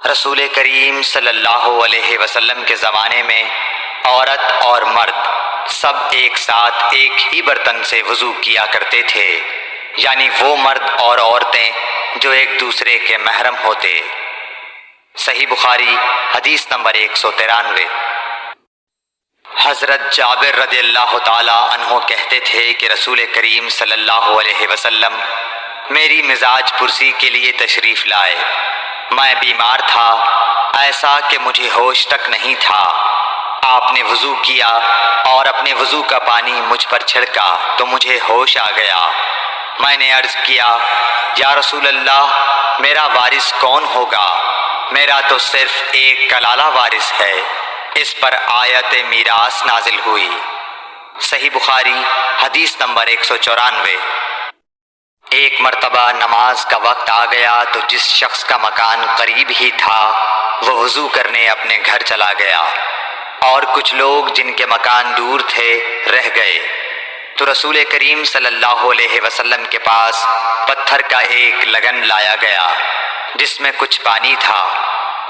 رسول کریم صلی اللہ علیہ وسلم کے زمانے میں عورت اور مرد سب ایک ساتھ ایک ہی برتن سے وضو کیا کرتے تھے، یعنی وہ مرد اور عورتیں جو ایک دوسرے کے محرم ہوتے۔ صحیح بخاری حدیث نمبر 193۔ حضرت جابر رضی اللہ تعالی عنہ کہتے تھے کہ رسول کریم صلی اللہ علیہ وسلم میری مزاج پرسی کے لیے تشریف لائے۔ میں بیمار تھا، ایسا کہ مجھے ہوش تک نہیں تھا۔ آپ نے وضو کیا اور اپنے وضو کا پانی مجھ پر چھڑکا تو مجھے ہوش آ گیا۔ میں نے عرض کیا، یا رسول اللہ، میرا وارث کون ہوگا؟ میرا تو صرف ایک کلالہ وارث ہے۔ اس پر آیت میراث نازل ہوئی۔ صحیح بخاری حدیث نمبر 194۔ ایک مرتبہ نماز کا وقت آ گیا تو جس شخص کا مکان قریب ہی تھا وہ وضو کرنے اپنے گھر چلا گیا، اور کچھ لوگ جن کے مکان دور تھے رہ گئے۔ تو رسول کریم صلی اللہ علیہ وسلم کے پاس پتھر کا ایک لگن لایا گیا جس میں کچھ پانی تھا،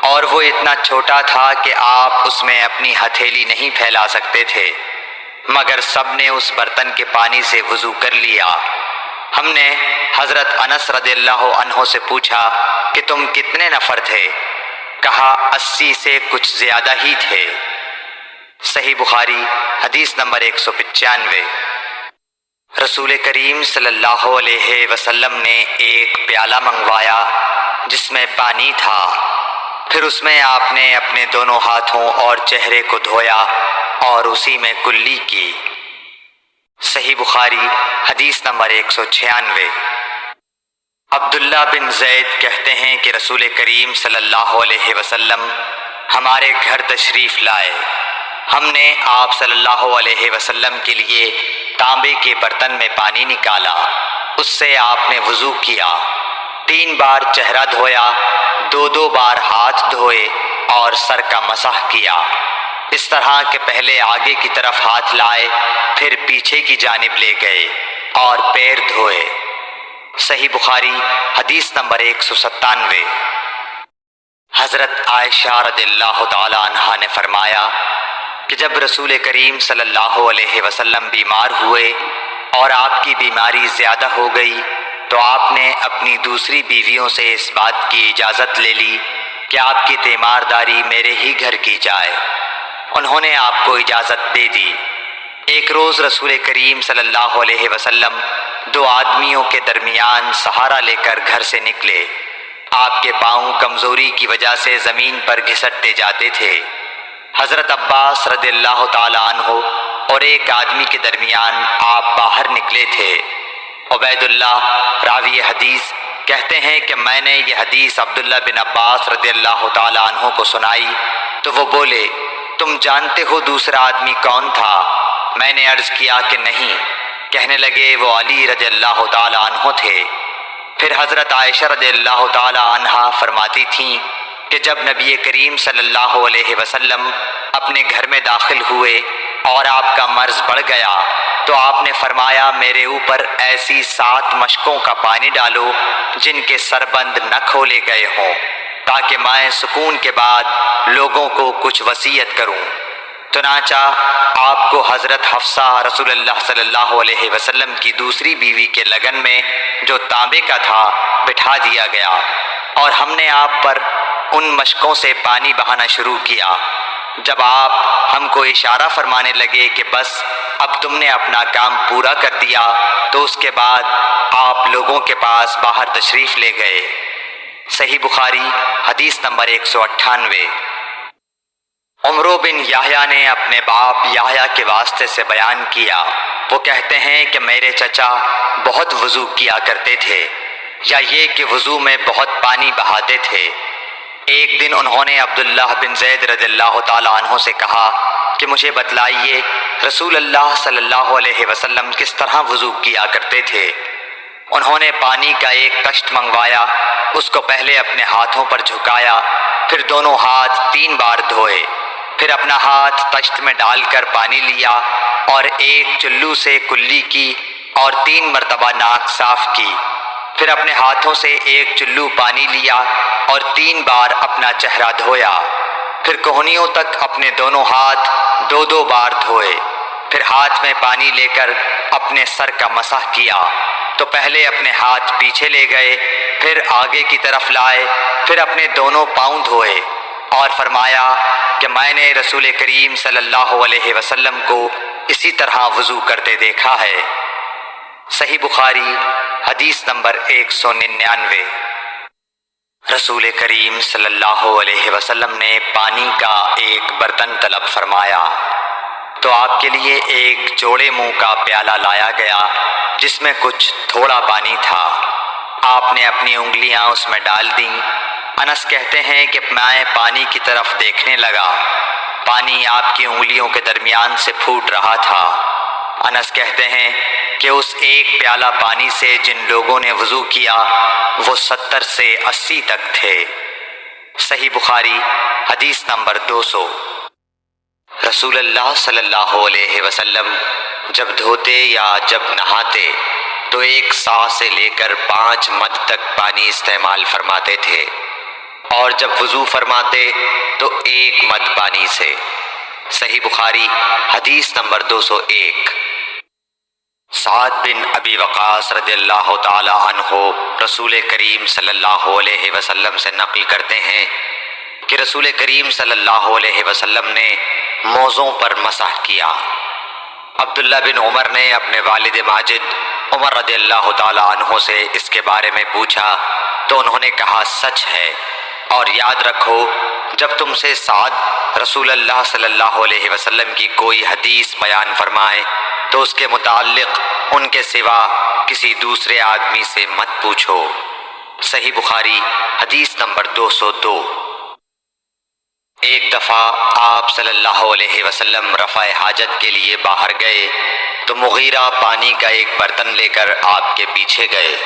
اور وہ اتنا چھوٹا تھا کہ آپ اس میں اپنی ہتھیلی نہیں پھیلا سکتے تھے، مگر سب نے اس برتن کے پانی سے وضو کر لیا۔ ہم نے حضرت انس رضی اللہ عنہ سے پوچھا کہ تم کتنے نفر تھے؟ کہا 80 سے کچھ زیادہ ہی تھے۔ صحیح بخاری حدیث نمبر 195۔ رسول کریم صلی اللہ علیہ وسلم نے ایک پیالہ منگوایا جس میں پانی تھا، پھر اس میں آپ نے اپنے دونوں ہاتھوں اور چہرے کو دھویا اور اسی میں کلی کی۔ صحیح بخاری حدیث نمبر 196۔ عبداللہ بن زید کہتے ہیں کہ رسول کریم صلی اللہ علیہ وسلم ہمارے گھر تشریف لائے۔ ہم نے آپ صلی اللہ علیہ وسلم کے لیے تانبے کے برتن میں پانی نکالا، اس سے آپ نے وضو کیا، 3 بار چہرہ دھویا، 2 بار ہاتھ دھوئے اور سر کا مسح کیا، اس طرح کہ پہلے آگے کی طرف ہاتھ لائے، پھر پیچھے کی جانب لے گئے اور پیر دھوئے۔ صحیح بخاری حدیث نمبر 197۔ حضرت عائشہ رضی اللہ تعالی عنہا نے فرمایا کہ جب رسول کریم صلی اللہ علیہ وسلم بیمار ہوئے اور آپ کی بیماری زیادہ ہو گئی تو آپ نے اپنی دوسری بیویوں سے اس بات کی اجازت لے لی کہ آپ کی تیمارداری میرے ہی گھر کی جائے۔ انہوں نے آپ کو اجازت دے دی۔ ایک روز رسول کریم صلی اللہ علیہ وسلم 2 آدمیوں کے درمیان سہارا لے کر گھر سے نکلے۔ آپ کے پاؤں کمزوری کی وجہ سے زمین پر گھسٹتے جاتے تھے۔ حضرت عباس رضی اللہ تعالی عنہ اور ایک آدمی کے درمیان آپ باہر نکلے تھے۔ عبید اللہ راوی حدیث کہتے ہیں کہ میں نے یہ حدیث عبداللہ بن عباس رضی اللہ تعالی عنہ کو سنائی تو وہ بولے، تم جانتے ہو دوسرا آدمی کون تھا؟ میں نے عرض کیا کہ نہیں۔ کہنے لگے وہ علی رضی اللہ تعالی عنہ تھے۔ پھر حضرت عائشہ رضی اللہ تعالی عنہا فرماتی تھیں کہ جب نبی کریم صلی اللہ علیہ وسلم اپنے گھر میں داخل ہوئے اور آپ کا مرض بڑھ گیا تو آپ نے فرمایا میرے اوپر ایسی 7 مشکوں کا پانی ڈالو جن کے سربند نہ کھولے گئے ہوں، تاکہ میں سکون کے بعد لوگوں کو کچھ وصیت کروں۔ چنانچہ آپ کو حضرت حفصہ رسول اللہ صلی اللہ علیہ وسلم کی دوسری بیوی کے لگن میں جو تانبے کا تھا بٹھا دیا گیا، اور ہم نے آپ پر ان مشکوں سے پانی بہانا شروع کیا۔ جب آپ ہم کو اشارہ فرمانے لگے کہ بس اب تم نے اپنا کام پورا کر دیا تو اس کے بعد آپ لوگوں کے پاس باہر تشریف لے گئے۔ صحیح بخاری حدیث نمبر 198۔ عمرو بن یحییٰ نے اپنے باپ یحییٰ کے واسطے سے بیان کیا، وہ کہتے ہیں کہ میرے چچا بہت وضو کیا کرتے تھے، یا یہ کہ وضو میں بہت پانی بہاتے تھے۔ ایک دن انہوں نے عبداللہ بن زید رضی اللہ تعالی عنہ سے کہا کہ مجھے بتلائیے رسول اللہ صلی اللہ علیہ وسلم کس طرح وضو کیا کرتے تھے۔ انہوں نے پانی کا ایک کشت منگوایا، اس کو پہلے اپنے ہاتھوں پر جھکایا، پھر دونوں ہاتھ 3 بار دھوئے، پھر اپنا ہاتھ تشت میں ڈال کر پانی لیا اور ایک چلو سے کلی کی اور 3 مرتبہ ناک صاف کی، پھر اپنے ہاتھوں سے ایک چلو پانی لیا اور 3 بار اپنا چہرہ دھویا، پھر کوہنیوں تک اپنے دونوں ہاتھ 2 بار دھوئے، پھر ہاتھ میں پانی لے کر اپنے سر کا مسح کیا، تو پہلے اپنے ہاتھ پیچھے لے گئے، پھر آگے کی طرف لائے، پھر اپنے دونوں پاؤں دھوئے، اور فرمایا کہ میں نے رسول کریم صلی اللہ علیہ وسلم کو اسی طرح وضو کرتے دیکھا ہے۔ صحیح بخاری حدیث نمبر 199۔ رسول کریم صلی اللہ علیہ وسلم نے پانی کا ایک برتن طلب فرمایا تو آپ کے لیے ایک چوڑے منہ کا پیالہ لایا گیا جس میں کچھ تھوڑا پانی تھا۔ آپ نے اپنی انگلیاں اس میں ڈال دیں۔ انس کہتے ہیں کہ میں پانی کی طرف دیکھنے لگا، پانی آپ کی انگلیوں کے درمیان سے پھوٹ رہا تھا۔ انس کہتے ہیں کہ اس ایک پیالہ پانی سے جن لوگوں نے وضو کیا وہ 70 سے 80 تک تھے۔ صحیح بخاری حدیث نمبر 200۔ رسول اللہ صلی اللہ علیہ وسلم جب دھوتے یا جب نہاتے تو 1 سا سے لے کر 5 مد تک پانی استعمال فرماتے تھے، اور جب وضو فرماتے تو 1 مد پانی سے۔ صحیح بخاری حدیث نمبر 201۔ سعد بن ابی وقاص رضی اللہ تعالی عنہ رسول کریم صلی اللہ علیہ وسلم سے نقل کرتے ہیں کہ رسول کریم صلی اللہ علیہ وسلم نے موزوں پر مسح کیا۔ عبداللہ بن عمر نے اپنے والد ماجد عمر رضی اللہ تعالی عنہ سے اس کے بارے میں پوچھا تو انہوں نے کہا سچ ہے، اور یاد رکھو جب تم سے سعد رسول اللہ صلی اللہ علیہ وسلم کی کوئی حدیث بیان فرمائے تو اس کے متعلق ان کے سوا کسی دوسرے آدمی سے مت پوچھو۔ صحیح بخاری حدیث نمبر 202۔ ایک دفعہ آپ صلی اللہ علیہ وسلم رفع حاجت کے لیے باہر گئے تو مغیرہ پانی کا ایک برتن لے کر آپ کے پیچھے گئے۔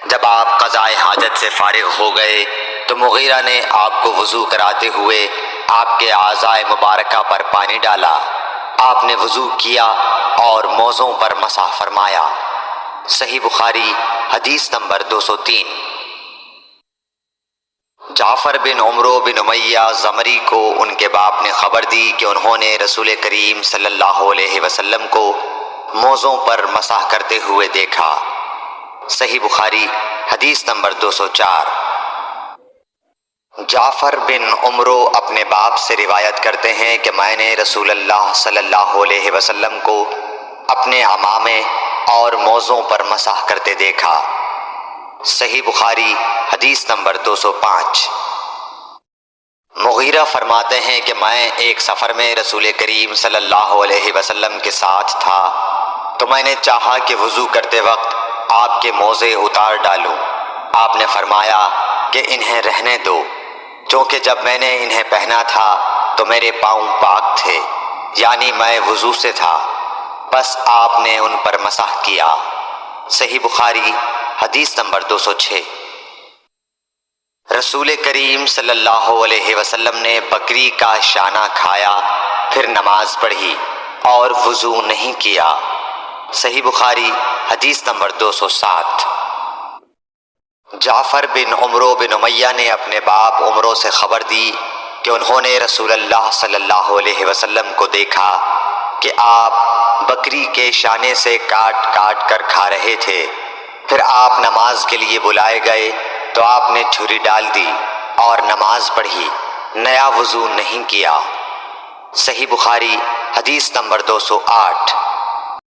جب آپ قضائے حاجت سے فارغ ہو گئے تو مغیرہ نے آپ کو وضو کراتے ہوئے آپ کے اعضائے مبارکہ پر پانی ڈالا۔ آپ نے وضو کیا اور موزوں پر مسح فرمایا۔ صحیح بخاری حدیث نمبر 203۔ جعفر بن عمرو بن امیہ زمری کو ان کے باپ نے خبر دی کہ انہوں نے رسول کریم صلی اللہ علیہ وسلم کو موزوں پر مسح کرتے ہوئے دیکھا۔ صحیح بخاری حدیث نمبر 204۔ جعفر بن عمرو اپنے باپ سے روایت کرتے ہیں کہ میں نے رسول اللہ صلی اللہ علیہ وسلم کو اپنے عمامے اور موزوں پر مسح کرتے دیکھا۔ صحیح بخاری حدیث نمبر 205۔ مغیرہ فرماتے ہیں کہ میں ایک سفر میں رسول کریم صلی اللہ علیہ وسلم کے ساتھ تھا تو میں نے چاہا کہ وضو کرتے وقت آپ کے موزے اتار ڈالوں۔ آپ نے فرمایا کہ انہیں رہنے دو، چونکہ جب میں نے انہیں پہنا تھا تو میرے پاؤں پاک تھے، یعنی میں وضو سے تھا، بس آپ نے ان پر مسح کیا۔ صحیح بخاری حدیث نمبر 206۔ رسول کریم صلی اللہ علیہ وسلم نے بکری کا شانہ کھایا، پھر نماز پڑھی اور وضو نہیں کیا۔ صحیح بخاری حدیث نمبر 207۔ جعفر بن عمرو بن امیہ نے اپنے باپ عمرو سے خبر دی کہ انہوں نے رسول اللہ صلی اللہ علیہ وسلم کو دیکھا کہ آپ بکری کے شانے سے کاٹ کاٹ کر کھا رہے تھے۔ پھر آپ نماز کے لیے بلائے گئے تو آپ نے چھری ڈال دی اور نماز پڑھی، نیا وضو نہیں کیا۔ صحیح بخاری حدیث نمبر 208۔